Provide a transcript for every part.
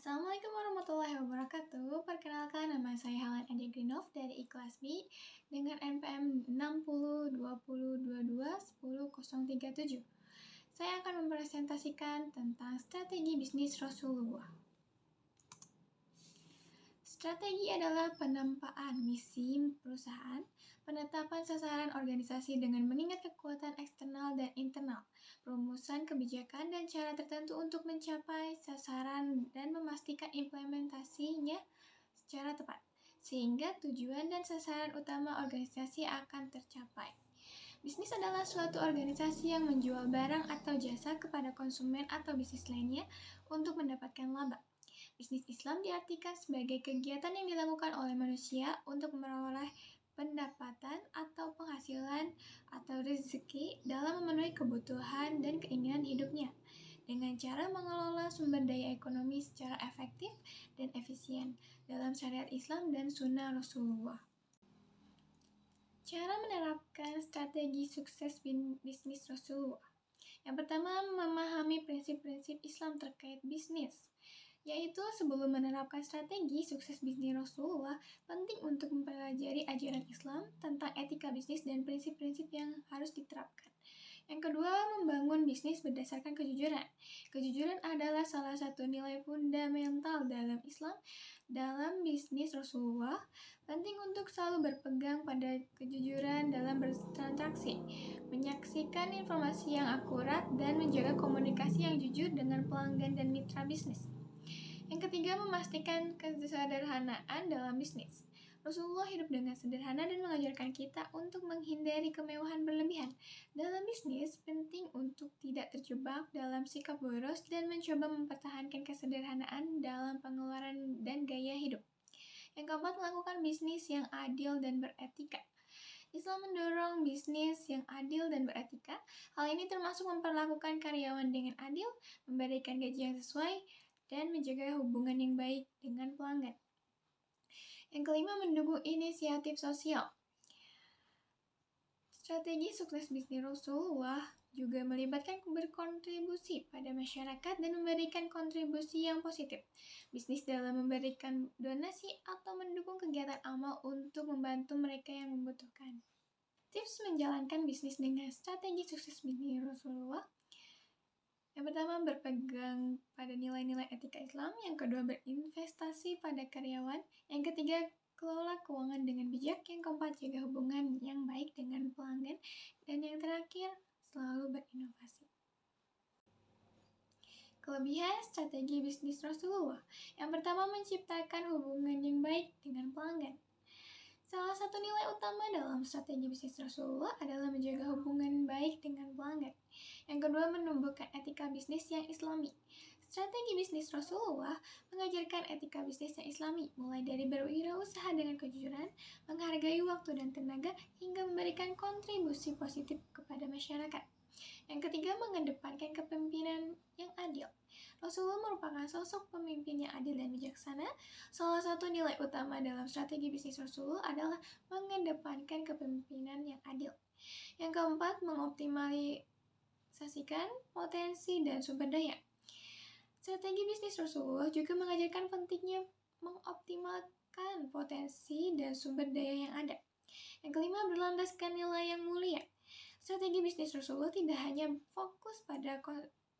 Assalamualaikum warahmatullahi wabarakatuh. Perkenalkan, nama saya Helen Adi Grinov dari I-Kelas B dengan NPM 6020221037. Saya akan mempresentasikan tentang strategi bisnis Rasulullah. Strategi adalah penempaan misi perusahaan, penetapan sasaran organisasi dengan mengingat kekuatan eksternal dan internal, perumusan kebijakan dan cara tertentu untuk mencapai sasaran dan memastikan implementasinya secara tepat, sehingga tujuan dan sasaran utama organisasi akan tercapai. Bisnis adalah suatu organisasi yang menjual barang atau jasa kepada konsumen atau bisnis lainnya untuk mendapatkan laba. Bisnis Islam diartikan sebagai kegiatan yang dilakukan oleh manusia untuk memperoleh pendapatan atau penghasilan atau rezeki dalam memenuhi kebutuhan dan keinginan hidupnya dengan cara mengelola sumber daya ekonomi secara efektif dan efisien dalam syariat Islam dan sunnah Rasulullah. Cara menerapkan strategi sukses bisnis Rasulullah. Yang pertama, memahami prinsip-prinsip Islam terkait bisnis, yaitu sebelum menerapkan strategi sukses bisnis Rasulullah, penting untuk mempelajari ajaran Islam tentang etika bisnis dan prinsip-prinsip yang harus diterapkan. Yang kedua, membangun bisnis berdasarkan kejujuran. Kejujuran adalah salah satu nilai fundamental dalam Islam. Dalam bisnis Rasulullah, penting untuk selalu berpegang pada kejujuran dalam bertransaksi, menyaksikan informasi yang akurat, dan menjaga komunikasi yang jujur dengan pelanggan dan mitra bisnis. Yang ketiga, memastikan kesederhanaan dalam bisnis. Rasulullah hidup dengan sederhana dan mengajarkan kita untuk menghindari kemewahan berlebihan. Dalam bisnis, penting untuk tidak terjebak dalam sikap boros dan mencoba mempertahankan kesederhanaan dalam pengeluaran dan gaya hidup. Yang keempat, melakukan bisnis yang adil dan beretika. Islam mendorong bisnis yang adil dan beretika. Hal ini termasuk memperlakukan karyawan dengan adil, memberikan gaji yang sesuai, dan menjaga hubungan yang baik dengan pelanggan. Yang kelima, mendukung inisiatif sosial. Strategi sukses bisnis Rasulullah juga melibatkan berkontribusi pada masyarakat dan memberikan kontribusi yang positif. Bisnis dalam memberikan donasi atau mendukung kegiatan amal untuk membantu mereka yang membutuhkan. Tips menjalankan bisnis dengan strategi sukses bisnis Rasulullah. Yang pertama, berpegang pada nilai-nilai etika Islam. Yang kedua, berinvestasi pada karyawan. Yang ketiga, kelola keuangan dengan bijak. Yang keempat, jaga hubungan yang baik dengan pelanggan. Dan yang terakhir, selalu berinovasi. Kelebihan strategi bisnis Rasulullah. Yang pertama, menciptakan hubungan yang baik dengan pelanggan. Salah satu nilai utama dalam strategi bisnis Rasulullah adalah menjaga hubungan baik dengan pelanggan. Yang kedua, menumbuhkan etika bisnis yang islami. Strategi bisnis Rasulullah mengajarkan etika bisnis yang islami, mulai dari berwirausaha dengan kejujuran, menghargai waktu dan tenaga, hingga memberikan kontribusi positif kepada masyarakat. Yang ketiga, mengedepankan kepemimpinan yang adil. Rasulullah merupakan sosok pemimpin yang adil dan bijaksana. Salah satu nilai utama dalam strategi bisnis Rasulullah adalah mengedepankan kepemimpinan yang adil. Yang keempat, mengoptimalisasikan potensi dan sumber daya. Strategi bisnis Rasulullah juga mengajarkan pentingnya mengoptimalkan potensi dan sumber daya yang ada. Yang kelima, berlandaskan nilai yang mulia. Strategi bisnis Rasulullah tidak hanya fokus pada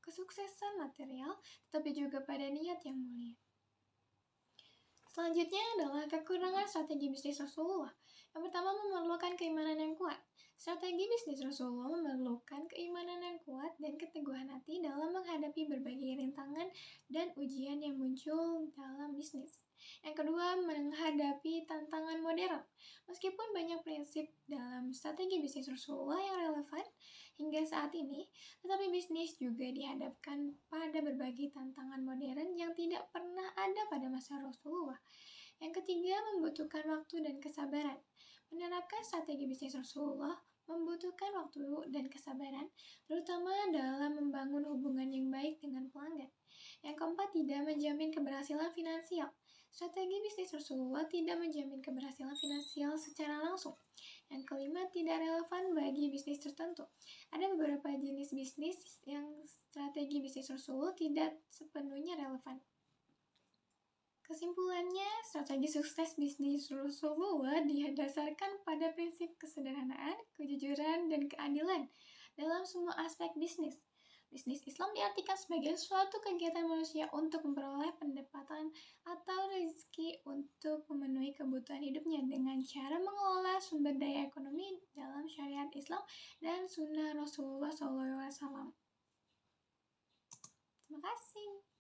kesuksesan material, tetapi juga pada niat yang mulia. Selanjutnya adalah kekurangan strategi bisnis Rasulullah. Yang pertama, memerlukan keimanan yang kuat. Strategi bisnis Rasulullah memerlukan keimanan yang kuat dan keteguhan hati dalam menghadapi berbagai rintangan dan ujian yang muncul dalam bisnis. Yang kedua, menghadapi tantangan modern. Meskipun banyak prinsip dalam strategi bisnis Rasulullah yang relevan hingga saat ini, tetapi bisnis juga dihadapkan pada berbagai tantangan modern yang tidak pernah ada pada masa Rasulullah. Yang ketiga, membutuhkan waktu dan kesabaran. Menerapkan strategi bisnis Rasulullah membutuhkan waktu dan kesabaran, terutama dalam membangun hubungan yang baik dengan pelanggan. Yang keempat, tidak menjamin keberhasilan finansial. Strategi bisnis Rasulullah tidak menjamin keberhasilan finansial secara langsung. Yang kelima, tidak relevan bagi bisnis tertentu. Ada beberapa jenis bisnis yang strategi bisnis Rasulullah tidak sepenuhnya relevan. Kesimpulannya, strategi sukses bisnis Rasulullah didasarkan pada prinsip kesederhanaan, kejujuran, dan keadilan dalam semua aspek bisnis. Bisnis Islam diartikan sebagai suatu kegiatan manusia untuk memperoleh pendapatan atau rezeki untuk memenuhi kebutuhan hidupnya dengan cara mengelola sumber daya ekonomi dalam syariat Islam dan sunnah Rasulullah SAW. Terima kasih.